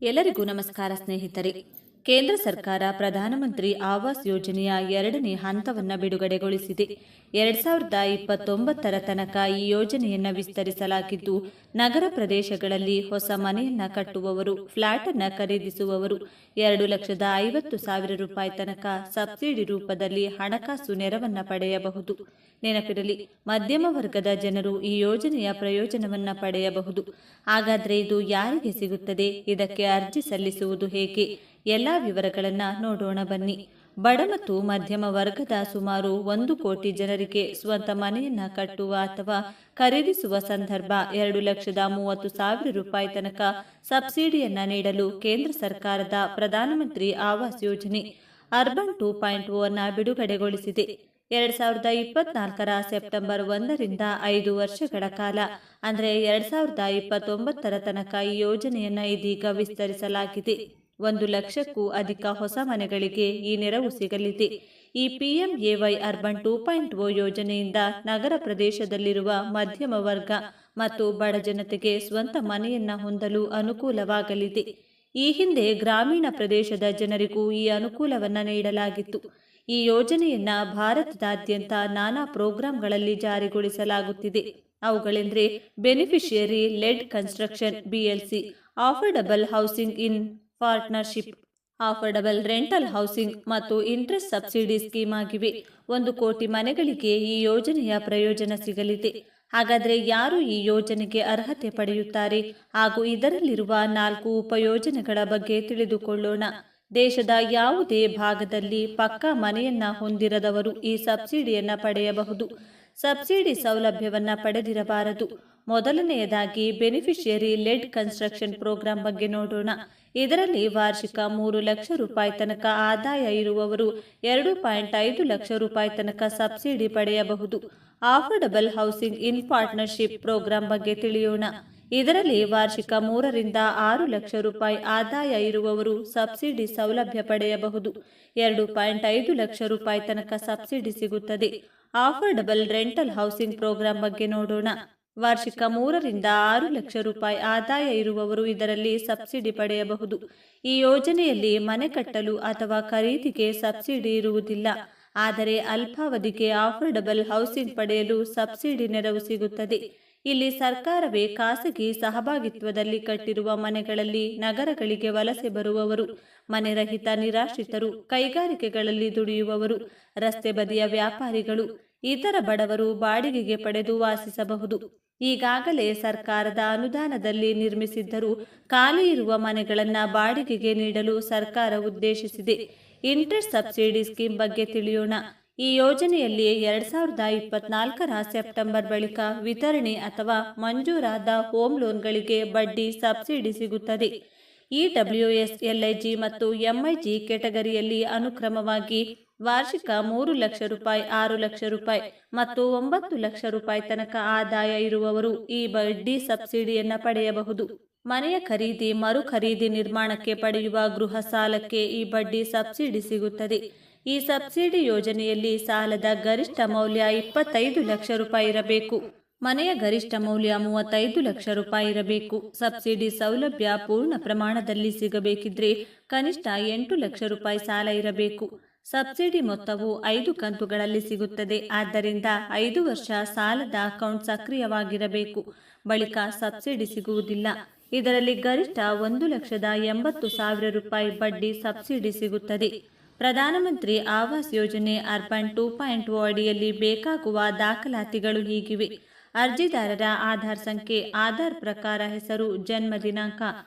ಎಲ್ಲರಿಗೂ ನಮಸ್ಕಾರ ಸ್ನೇಹಿತರೆ. ಕೇಂದ್ರ ಸರ್ಕಾರ ಪ್ರಧಾನಮಂತ್ರಿ ಆವಾಸ್ ಯೋಜನೆಯ 2ನೇ ಹಂತವನ್ನು ಬಿಡುಗಡೆಗೊಳಿಸಿದೆ. 2029ರ ತನಕ ಈ ಯೋಜನೆಯನ್ನು ವಿಸ್ತರಿಸಲಾಗಿದ್ದು, ನಗರ ಪ್ರದೇಶಗಳಲ್ಲಿ ಹೊಸ ಮನೆಯನ್ನ ಕಟ್ಟುವವರು, ಫ್ಲಾಟ್ ಅನ್ನು ಖರೀದಿಸುವವರು 2,50,000 ರೂಪಾಯಿ ತನಕ ಸಬ್ಸಿಡಿ ರೂಪದಲ್ಲಿ ಹಣಕಾಸು ನೆರವನ್ನ ಪಡೆಯಬಹುದು. ನೆನಪಿರಲಿ, ಮಧ್ಯಮ ವರ್ಗದ ಜನರು ಈ ಯೋಜನೆಯ ಪ್ರಯೋಜನವನ್ನ ಪಡೆಯಬಹುದು. ಹಾಗಾದ್ರೆ ಇದು ಯಾರಿಗೆ ಸಿಗುತ್ತದೆ? ಇದಕ್ಕೆ ಅರ್ಜಿ ಸಲ್ಲಿಸುವುದು ಹೇಗೆ? ಎಲ್ಲಾ ವಿವರಗಳನ್ನ ನೋಡೋಣ ಬನ್ನಿ. ಬಡ ಮತ್ತು ಮಧ್ಯಮ ವರ್ಗದ ಸುಮಾರು 1 ಕೋಟಿ ಜನರಿಗೆ ಸ್ವಂತ ಮನೆಯನ್ನ ಕಟ್ಟುವ ಅಥವಾ ಖರೀದಿಸುವ ಸಂದರ್ಭ 2,30,000 ರೂಪಾಯಿ ತನಕ ಸಬ್ಸಿಡಿಯನ್ನ ನೀಡಲು ಕೇಂದ್ರ ಸರ್ಕಾರದ ಪ್ರಧಾನಮಂತ್ರಿ ಆವಾಸ್ ಯೋಜನೆ ಅರ್ಬನ್ 2.0 ಅನ್ನ ಬಿಡುಗಡೆಗೊಳಿಸಿದೆ. 2024ರ ಸೆಪ್ಟೆಂಬರ್ 1ರಿಂದ 5 ವರ್ಷಗಳ ಕಾಲ ಅಂದರೆ 2029ರ ತನಕ ಈ ಯೋಜನೆಯನ್ನ ಇದೀಗ ವಿಸ್ತರಿಸಲಾಗಿದೆ. 1 ಲಕ್ಷಕ್ಕೂ ಅಧಿಕ ಹೊಸ ಮನೆಗಳಿಗೆ ಈ ನೆರವು ಸಿಗಲಿದೆ. ಈ PMAY ಅರ್ಬನ್ 2.0 ಯೋಜನೆಯಿಂದ ನಗರ ಪ್ರದೇಶದಲ್ಲಿರುವ ಮಧ್ಯಮ ವರ್ಗ ಮತ್ತು ಬಡ ಜನತೆಗೆ ಸ್ವಂತ ಮನೆಯನ್ನ ಹೊಂದಲು ಅನುಕೂಲವಾಗಲಿದೆ. ಈ ಹಿಂದೆ ಗ್ರಾಮೀಣ ಪ್ರದೇಶದ ಜನರಿಗೂ ಈ ಅನುಕೂಲವನ್ನ ನೀಡಲಾಗಿತ್ತು. ಈ ಯೋಜನೆಯನ್ನ ಭಾರತದಾದ್ಯಂತ ನಾನಾ ಪ್ರೋಗ್ರಾಂಗಳಲ್ಲಿ ಜಾರಿಗೊಳಿಸಲಾಗುತ್ತಿದೆ. ಅವುಗಳೆಂದರೆ beneficiary led construction BLC, affordable housing in partnership, affordable rental housing ಮತ್ತು ಇಂಟ್ರೆಸ್ಟ್ ಸಬ್ಸಿಡಿ ಸ್ಕೀಮ್ ಆಗಿವೆ. 1 ಕೋಟಿ ಮನೆಗಳಿಗೆ ಈ ಯೋಜನೆಯ ಪ್ರಯೋಜನ ಸಿಗಲಿದೆ. ಹಾಗಾದರೆ ಯಾರು ಈ ಯೋಜನೆಗೆ ಅರ್ಹತೆ ಪಡೆಯುತ್ತಾರೆ ಹಾಗೂ ಇದರಲ್ಲಿರುವ 4 ಉಪಯೋಜನೆಗಳ ಬಗ್ಗೆ ತಿಳಿದುಕೊಳ್ಳೋಣ. ದೇಶದ ಯಾವುದೇ ಭಾಗದಲ್ಲಿ ಪಕ್ಕಾ ಮನೆಯನ್ನ ಹೊಂದಿರದವರು ಈ ಸಬ್ಸಿಡಿಯನ್ನ ಪಡೆಯಬಹುದು. ಸಬ್ಸಿಡಿ ಸೌಲಭ್ಯವನ್ನ ಪಡೆದಿರಬಾರದು. ಮೊದಲನೆಯದಾಗಿ ಬೆನಿಫಿಷಿಯರಿ ಲೆಡ್ ಕನ್ಸ್ಟ್ರಕ್ಷನ್ ಪ್ರೋಗ್ರಾಂ ಬಗ್ಗೆ ನೋಡೋಣ. ಇದರಲ್ಲಿ ವಾರ್ಷಿಕ 3 ಲಕ್ಷ ರೂಪಾಯಿ ತನಕ ಆದಾಯ ಇರುವವರು 2.5 ಲಕ್ಷ ರೂಪಾಯಿ ತನಕ ಸಬ್ಸಿಡಿ ಪಡೆಯಬಹುದು. Affordable housing in partnership program ಬಗ್ಗೆ ತಿಳಿಯೋಣ. ಇದರಲ್ಲಿ ವಾರ್ಷಿಕ 3 ರಿಂದ 6 ಲಕ್ಷ ರೂಪಾಯಿ ಆದಾಯ ಇರುವವರು ಸಬ್ಸಿಡಿ ಸೌಲಭ್ಯ ಪಡೆಯಬಹುದು. 2.5 ಲಕ್ಷ ರೂಪಾಯಿ ತನಕ ಸಬ್ಸಿಡಿ ಸಿಗುತ್ತದೆ. ಅಫೋರ್ಡಬಲ್ ರೆಂಟಲ್ ಹೌಸಿಂಗ್ ಪ್ರೋಗ್ರಾಂ ಬಗ್ಗೆ ನೋಡೋಣ. ವಾರ್ಷಿಕ 3 ರಿಂದ 6 ಲಕ್ಷ ರೂಪಾಯಿ ಆದಾಯ ಇರುವವರು ಇದರಲ್ಲಿ ಸಬ್ಸಿಡಿ ಪಡೆಯಬಹುದು. ಈ ಯೋಜನೆಯಲ್ಲಿ ಮನೆ ಕಟ್ಟಲು ಅಥವಾ ಖರೀದಿಗೆ ಸಬ್ಸಿಡಿ ಇರುವುದಿಲ್ಲ. ಆದರೆ ಅಲ್ಪಾವಧಿಗೆ ಅಫೋರ್ಡಬಲ್ ಹೌಸಿಂಗ್ ಪಡೆಯಲು ಸಬ್ಸಿಡಿ ನೆರವು ಸಿಗುತ್ತದೆ. ಇಲ್ಲಿ ಸರ್ಕಾರವೇ ಖಾಸಗಿ ಸಹಭಾಗಿತ್ವದಲ್ಲಿ ಕಟ್ಟಿರುವ ಮನೆಗಳಲ್ಲಿ ನಗರಗಳಿಗೆ ವಲಸೆ ಬರುವವರು, ಮನೆರಹಿತ ನಿರಾಶ್ರಿತರು, ಕೈಗಾರಿಕೆಗಳಲ್ಲಿ ದುಡಿಯುವವರು, ರಸ್ತೆ ಬದಿಯ ವ್ಯಾಪಾರಿಗಳು, ಇತರ ಬಡವರು ಬಾಡಿಗೆಗೆ ಪಡೆದು ವಾಸಿಸಬಹುದು. ಈಗಾಗಲೇ ಸರ್ಕಾರದ ಅನುದಾನದಲ್ಲಿ ನಿರ್ಮಿಸಿದ್ದರೂ ಖಾಲಿ ಇರುವ ಮನೆಗಳನ್ನು ಬಾಡಿಗೆಗೆ ನೀಡಲು ಸರ್ಕಾರ ಉದ್ದೇಶಿಸಿದೆ. ಇಂಟ್ರೆಸ್ಟ್ ಸಬ್ಸಿಡಿ ಸ್ಕೀಮ್ ಬಗ್ಗೆ ತಿಳಿಯೋಣ. ಈ ಯೋಜನೆಯಲ್ಲಿ 2024ರ ಸೆಪ್ಟೆಂಬರ್ ಬಳಿಕ ವಿತರಣೆ ಅಥವಾ ಮಂಜೂರಾದ ಹೋಮ್ ಲೋನ್ಗಳಿಗೆ ಬಡ್ಡಿ ಸಬ್ಸಿಡಿ ಸಿಗುತ್ತದೆ. EWS, LIG ಮತ್ತು MIG ಕೆಟಗರಿಯಲ್ಲಿ ಅನುಕ್ರಮವಾಗಿ ವಾರ್ಷಿಕ 3 ಲಕ್ಷ ರೂಪಾಯಿ, 6 ಲಕ್ಷ ರೂಪಾಯಿ ಮತ್ತು 9 ಲಕ್ಷ ರೂಪಾಯಿ ತನಕ ಆದಾಯ ಇರುವವರು ಈ ಬಡ್ಡಿ ಸಬ್ಸಿಡಿಯನ್ನ ಪಡೆಯಬಹುದು. ಮನೆಯ ಖರೀದಿ, ಮರು ಖರೀದಿ, ನಿರ್ಮಾಣಕ್ಕೆ ಪಡೆಯುವ ಗೃಹ ಸಾಲಕ್ಕೆ ಈ ಬಡ್ಡಿ ಸಬ್ಸಿಡಿ ಸಿಗುತ್ತದೆ. ಈ ಸಬ್ಸಿಡಿ ಯೋಜನೆಯಲ್ಲಿ ಸಾಲದ ಗರಿಷ್ಠ ಮೌಲ್ಯ 25 ಲಕ್ಷ ರೂಪಾಯಿ ಇರಬೇಕು. ಮನೆಯ ಗರಿಷ್ಠ ಮೌಲ್ಯ 35 ಲಕ್ಷ ರೂಪಾಯಿ ಇರಬೇಕು. ಸಬ್ಸಿಡಿ ಸೌಲಭ್ಯ ಪೂರ್ಣ ಪ್ರಮಾಣದಲ್ಲಿ ಸಿಗಬೇಕಿದ್ರೆ ಕನಿಷ್ಠ 8 ಲಕ್ಷ ರೂಪಾಯಿ ಸಾಲ ಇರಬೇಕು. ಸಬ್ಸಿಡಿ ಮೊತ್ತವು 5 ಕಂತುಗಳಲ್ಲಿ ಸಿಗುತ್ತದೆ. ಆದ್ದರಿಂದ 5 ವರ್ಷ ಸಾಲದ ಅಕೌಂಟ್ ಸಕ್ರಿಯವಾಗಿರಬೇಕು. ಬಳಿಕ ಸಬ್ಸಿಡಿ ಸಿಗುವುದಿಲ್ಲ. ಇದರಲ್ಲಿ ಗರಿಷ್ಠ 1,80,000 ರೂಪಾಯಿ ಬಡ್ಡಿ ಸಬ್ಸಿಡಿ ಸಿಗುತ್ತದೆ. ಪ್ರಧಾನಮಂತ್ರಿ ಆವಾಸ್ ಯೋಜನೆ ಅರ್ಬನ್ 2.0 ಅಡಿಯಲ್ಲಿ ಬೇಕಾಗುವ ದಾಖಲಾತಿಗಳು ಹೀಗಿವೆ. ಅರ್ಜಿದಾರರ ಆಧಾರ್ ಸಂಖ್ಯೆ, ಆಧಾರ್ ಪ್ರಕಾರ ಹೆಸರು, ಜನ್ಮ ದಿನಾಂಕ,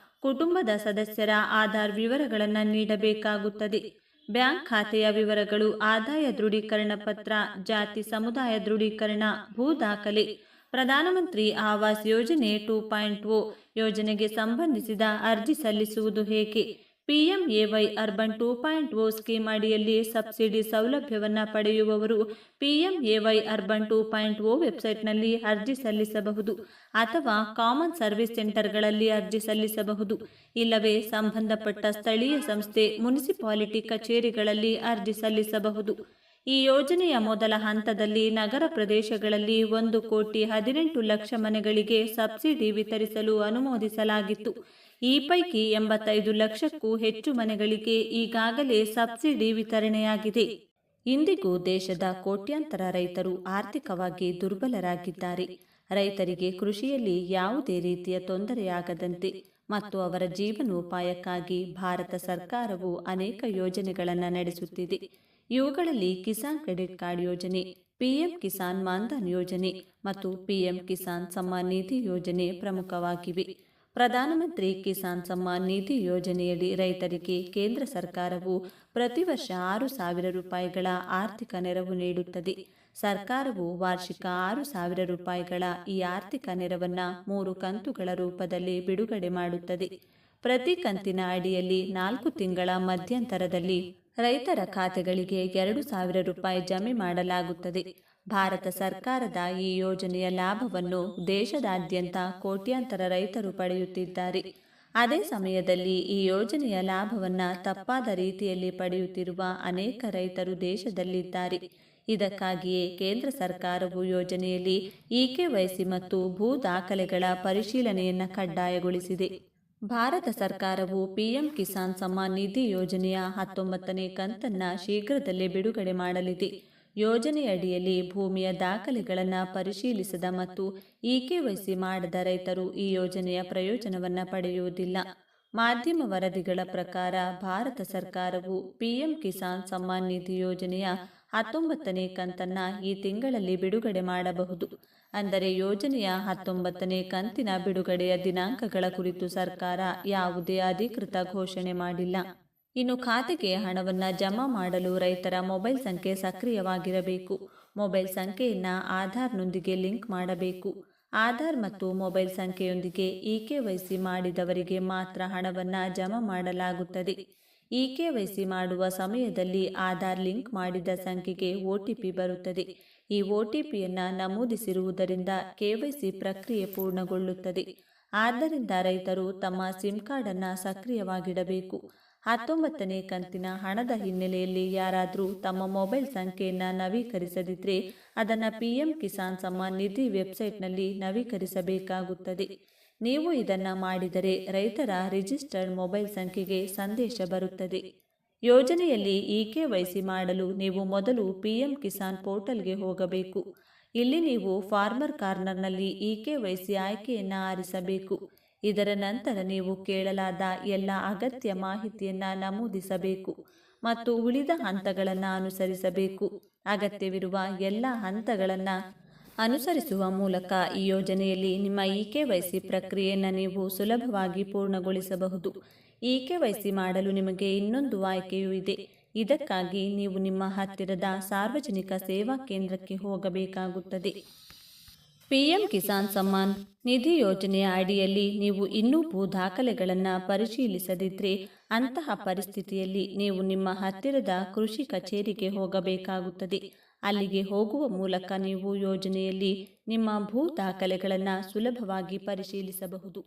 ಕುಟುಂಬದ ಸದಸ್ಯರ ಆಧಾರ್ ವಿವರಗಳನ್ನು ನೀಡಬೇಕಾಗುತ್ತದೆ. ಬ್ಯಾಂಕ್ ಖಾತೆಯ ವಿವರಗಳು, ಆದಾಯ ದೃಢೀಕರಣ ಪತ್ರ, ಜಾತಿ ಸಮುದಾಯ ದೃಢೀಕರಣ, ಭೂ ದಾಖಲೆ. ಪ್ರಧಾನಮಂತ್ರಿ ಆವಾಸ್ ಯೋಜನೆ 2.0 ಯೋಜನೆಗೆ ಸಂಬಂಧಿಸಿದ ಅರ್ಜಿ ಸಲ್ಲಿಸುವುದು ಹೇಗೆ? PMAY ಅರ್ಬನ್ 2.0 ಸ್ಕೀಮ್ ಅಡಿಯಲ್ಲಿ ಸಬ್ಸಿಡಿ ಸೌಲಭ್ಯವನ್ನು ಪಡೆಯುವವರು PMAY ಅರ್ಬನ್ 2.0 ವೆಬ್ಸೈಟ್ನಲ್ಲಿ ಅರ್ಜಿ ಸಲ್ಲಿಸಬಹುದು ಅಥವಾ ಕಾಮನ್ ಸರ್ವಿಸ್ ಸೆಂಟರ್ಗಳಲ್ಲಿ ಅರ್ಜಿ ಸಲ್ಲಿಸಬಹುದು. ಇಲ್ಲವೇ ಸಂಬಂಧಪಟ್ಟ ಸ್ಥಳೀಯ ಸಂಸ್ಥೆ, ಮುನಿಸಿಪಾಲಿಟಿ ಕಚೇರಿಗಳಲ್ಲಿ ಅರ್ಜಿ ಸಲ್ಲಿಸಬಹುದು. ಈ ಯೋಜನೆಯ ಮೊದಲ ಹಂತದಲ್ಲಿ ನಗರ ಪ್ರದೇಶಗಳಲ್ಲಿ 1,18,00,000 ಮನೆಗಳಿಗೆ ಸಬ್ಸಿಡಿ ವಿತರಿಸಲು ಅನುಮೋದಿಸಲಾಗಿತ್ತು. ಈ ಪೈಕಿ 85 ಲಕ್ಷಕ್ಕೂ ಹೆಚ್ಚು ಮನೆಗಳಿಗೆ ಈಗಾಗಲೇ ಸಬ್ಸಿಡಿ ವಿತರಣೆಯಾಗಿದೆ. ಇಂದಿಗೂ ದೇಶದ ಕೋಟ್ಯಾಂತರ ರೈತರು ಆರ್ಥಿಕವಾಗಿ ದುರ್ಬಲರಾಗಿದ್ದಾರೆ. ರೈತರಿಗೆ ಕೃಷಿಯಲ್ಲಿ ಯಾವುದೇ ರೀತಿಯ ತೊಂದರೆಯಾಗದಂತೆ ಮತ್ತು ಅವರ ಜೀವನೋಪಾಯಕ್ಕಾಗಿ ಭಾರತ ಸರ್ಕಾರವು ಅನೇಕ ಯೋಜನೆಗಳನ್ನು ನಡೆಸುತ್ತಿದೆ. ಇವುಗಳಲ್ಲಿ ಕಿಸಾನ್ ಕ್ರೆಡಿಟ್ ಕಾರ್ಡ್ ಯೋಜನೆ, ಪಿಎಂ ಕಿಸಾನ್ ಮಾನ್ಧನ್ ಯೋಜನೆ ಮತ್ತು ಪಿಎಂ ಕಿಸಾನ್ ಸಮ್ಮಾನ್ ನಿಧಿ ಯೋಜನೆ ಪ್ರಮುಖವಾಗಿವೆ. ಪ್ರಧಾನಮಂತ್ರಿ ಕಿಸಾನ್ ಸಮ್ಮಾನ್ ನಿಧಿ ಯೋಜನೆಯಡಿ ರೈತರಿಗೆ ಕೇಂದ್ರ ಸರ್ಕಾರವು ಪ್ರತಿ ವರ್ಷ 6,000 ರೂಪಾಯಿಗಳ ಆರ್ಥಿಕ ನೆರವು ನೀಡುತ್ತದೆ. ಸರ್ಕಾರವು ವಾರ್ಷಿಕ 6,000 ರೂಪಾಯಿಗಳ ಈ ಆರ್ಥಿಕ ನೆರವನ್ನು 3 ಕಂತುಗಳ ರೂಪದಲ್ಲಿ ಬಿಡುಗಡೆ ಮಾಡುತ್ತದೆ. ಪ್ರತಿ ಕಂತಿನ ಅಡಿಯಲ್ಲಿ 4 ತಿಂಗಳ ಮಧ್ಯಂತರದಲ್ಲಿ ರೈತರ ಖಾತೆಗಳಿಗೆ 2,000 ರೂಪಾಯಿ ಜಮೆ ಮಾಡಲಾಗುತ್ತದೆ. ಭಾರತ ಸರ್ಕಾರದ ಈ ಯೋಜನೆಯ ಲಾಭವನ್ನು ದೇಶದಾದ್ಯಂತ ಕೋಟ್ಯಾಂತರ ರೈತರು ಪಡೆಯುತ್ತಿದ್ದಾರೆ. ಅದೇ ಸಮಯದಲ್ಲಿ ಈ ಯೋಜನೆಯ ಲಾಭವನ್ನು ತಪ್ಪಾದ ರೀತಿಯಲ್ಲಿ ಪಡೆಯುತ್ತಿರುವ ಅನೇಕ ರೈತರು ದೇಶದಲ್ಲಿದ್ದಾರೆ. ಇದಕ್ಕಾಗಿಯೇ ಕೇಂದ್ರ ಸರ್ಕಾರವು ಯೋಜನೆಯಲ್ಲಿ ಇಕೆವೈಸಿ ಮತ್ತು ಭೂ ದಾಖಲೆಗಳ ಪರಿಶೀಲನೆಯನ್ನು ಕಡ್ಡಾಯಗೊಳಿಸಿದೆ. ಭಾರತ ಸರ್ಕಾರವು ಪಿಎಂ ಕಿಸಾನ್ ಸಮ್ಮಾನ್ ನಿಧಿ ಯೋಜನೆಯ 19ನೇ ಕಂತನ್ನು ಶೀಘ್ರದಲ್ಲೇ ಬಿಡುಗಡೆ ಮಾಡಲಿದೆ. ಯೋಜನೆಯಡಿಯಲ್ಲಿ ಭೂಮಿಯ ದಾಖಲೆಗಳನ್ನು ಪರಿಶೀಲಿಸದ ಮತ್ತು ಇಕೆವೈಸಿ ಮಾಡದ ರೈತರು ಈ ಯೋಜನೆಯ ಪ್ರಯೋಜನವನ್ನು ಪಡೆಯುವುದಿಲ್ಲ. ಮಾಧ್ಯಮ ವರದಿಗಳ ಪ್ರಕಾರ ಭಾರತ ಸರ್ಕಾರವು ಪಿಎಂ ಕಿಸಾನ್ ಸಮ್ಮಾನ್ ನಿಧಿ ಯೋಜನೆಯ 19ನೇ ಕಂತನ್ನು ಈ ತಿಂಗಳಲ್ಲಿ ಬಿಡುಗಡೆ ಮಾಡಬಹುದು. ಅಂದರೆ ಯೋಜನೆಯ 19ನೇ ಕಂತಿನ ಬಿಡುಗಡೆಯ ದಿನಾಂಕಗಳ ಕುರಿತು ಸರ್ಕಾರ ಯಾವುದೇ ಅಧಿಕೃತ ಘೋಷಣೆ ಮಾಡಿಲ್ಲ. ಇನ್ನು ಖಾತೆಗೆ ಹಣವನ್ನು ಜಮಾ ಮಾಡಲು ರೈತರ ಮೊಬೈಲ್ ಸಂಖ್ಯೆ ಸಕ್ರಿಯವಾಗಿರಬೇಕು. ಮೊಬೈಲ್ ಸಂಖ್ಯೆಯನ್ನು ಆಧಾರ್ನೊಂದಿಗೆ ಲಿಂಕ್ ಮಾಡಬೇಕು. ಆಧಾರ್ ಮತ್ತು ಮೊಬೈಲ್ ಸಂಖ್ಯೆಯೊಂದಿಗೆ ಇಕೆವೈಸಿ ಮಾಡಿದವರಿಗೆ ಮಾತ್ರ ಹಣವನ್ನು ಜಮಾ ಮಾಡಲಾಗುತ್ತದೆ. ಇಕೆವೈಸಿ ಮಾಡುವ ಸಮಯದಲ್ಲಿ ಆಧಾರ್ ಲಿಂಕ್ ಮಾಡಿದ ಸಂಖ್ಯೆಗೆ ಒಟಿಪಿ ಬರುತ್ತದೆ. ಈ ಒಟಿಪಿಯನ್ನು ನಮೂದಿಸಿರುವುದರಿಂದ ಕೆವೈಸಿ ಪ್ರಕ್ರಿಯೆ ಪೂರ್ಣಗೊಳ್ಳುತ್ತದೆ. ಆದ್ದರಿಂದ ರೈತರು ತಮ್ಮ ಸಿಮ್ ಕಾರ್ಡನ್ನು ಸಕ್ರಿಯವಾಗಿಡಬೇಕು. 19ನೇ ಕಂತಿನ ಹಣದ ಹಿನ್ನೆಲೆಯಲ್ಲಿ ಯಾರಾದರೂ ತಮ್ಮ ಮೊಬೈಲ್ ಸಂಖ್ಯೆಯನ್ನು ನವೀಕರಿಸದಿದ್ದರೆ ಅದನ್ನು ಪಿಎಂ ಕಿಸಾನ್ ಸಮ್ಮಾನ್ ನಿಧಿ ವೆಬ್ಸೈಟ್ನಲ್ಲಿ ನವೀಕರಿಸಬೇಕಾಗುತ್ತದೆ. ನೀವು ಇದನ್ನು ಮಾಡಿದರೆ ರೈತರ ರಿಜಿಸ್ಟರ್ಡ್ ಮೊಬೈಲ್ ಸಂಖ್ಯೆಗೆ ಸಂದೇಶ ಬರುತ್ತದೆ. ಯೋಜನೆಯಲ್ಲಿ ಇಕೆವೈಸಿ ಮಾಡಲು ನೀವು ಮೊದಲು ಪಿಎಂ ಕಿಸಾನ್ ಪೋರ್ಟಲ್ಗೆ ಹೋಗಬೇಕು. ಇಲ್ಲಿ ನೀವು ಫಾರ್ಮರ್ ಕಾರ್ನರ್ನಲ್ಲಿ ಇಕೆವೈಸಿ ಆಯ್ಕೆಯನ್ನು ಆರಿಸಬೇಕು. ಇದರ ನಂತರ ನೀವು ಕೇಳಲಾದ ಎಲ್ಲ ಅಗತ್ಯ ಮಾಹಿತಿಯನ್ನು ನಮೂದಿಸಬೇಕು ಮತ್ತು ಉಳಿದ ಹಂತಗಳನ್ನು ಅನುಸರಿಸಬೇಕು. ಅಗತ್ಯವಿರುವ ಎಲ್ಲ ಹಂತಗಳನ್ನು ಅನುಸರಿಸುವ ಮೂಲಕ ಈ ಯೋಜನೆಯಲ್ಲಿ ನಿಮ್ಮ ಇಕೆವೈಸಿ ಪ್ರಕ್ರಿಯೆಯನ್ನು ನೀವು ಸುಲಭವಾಗಿ ಪೂರ್ಣಗೊಳಿಸಬಹುದು. ಇಕೆವೈಸಿ ಮಾಡಲು ನಿಮಗೆ ಇನ್ನೊಂದು ಆಯ್ಕೆಯೂ ಇದೆ. ಇದಕ್ಕಾಗಿ ನೀವು ನಿಮ್ಮ ಹತ್ತಿರದ ಸಾರ್ವಜನಿಕ ಸೇವಾ ಕೇಂದ್ರಕ್ಕೆ ಹೋಗಬೇಕಾಗುತ್ತದೆ. ಪಿಎಂ ಕಿಸಾನ್ ಸಮ್ಮಾನ್ ನಿಧಿ ಯೋಜನೆಯ ಅಡಿಯಲ್ಲಿ ನೀವು ಇನ್ನೂ ಭೂ ದಾಖಲೆಗಳನ್ನು ಪರಿಶೀಲಿಸದಿದ್ದರೆ ಅಂತಹ ಪರಿಸ್ಥಿತಿಯಲ್ಲಿ ನೀವು ನಿಮ್ಮ ಹತ್ತಿರದ ಕೃಷಿ ಕಚೇರಿಗೆ ಹೋಗಬೇಕಾಗುತ್ತದೆ. ಅಲ್ಲಿಗೆ ಹೋಗುವ ಮೂಲಕ ನೀವು ಯೋಜನೆಯಲ್ಲಿ ನಿಮ್ಮ ಭೂ ದಾಖಲೆಗಳನ್ನು ಸುಲಭವಾಗಿ ಪರಿಶೀಲಿಸಬಹುದು.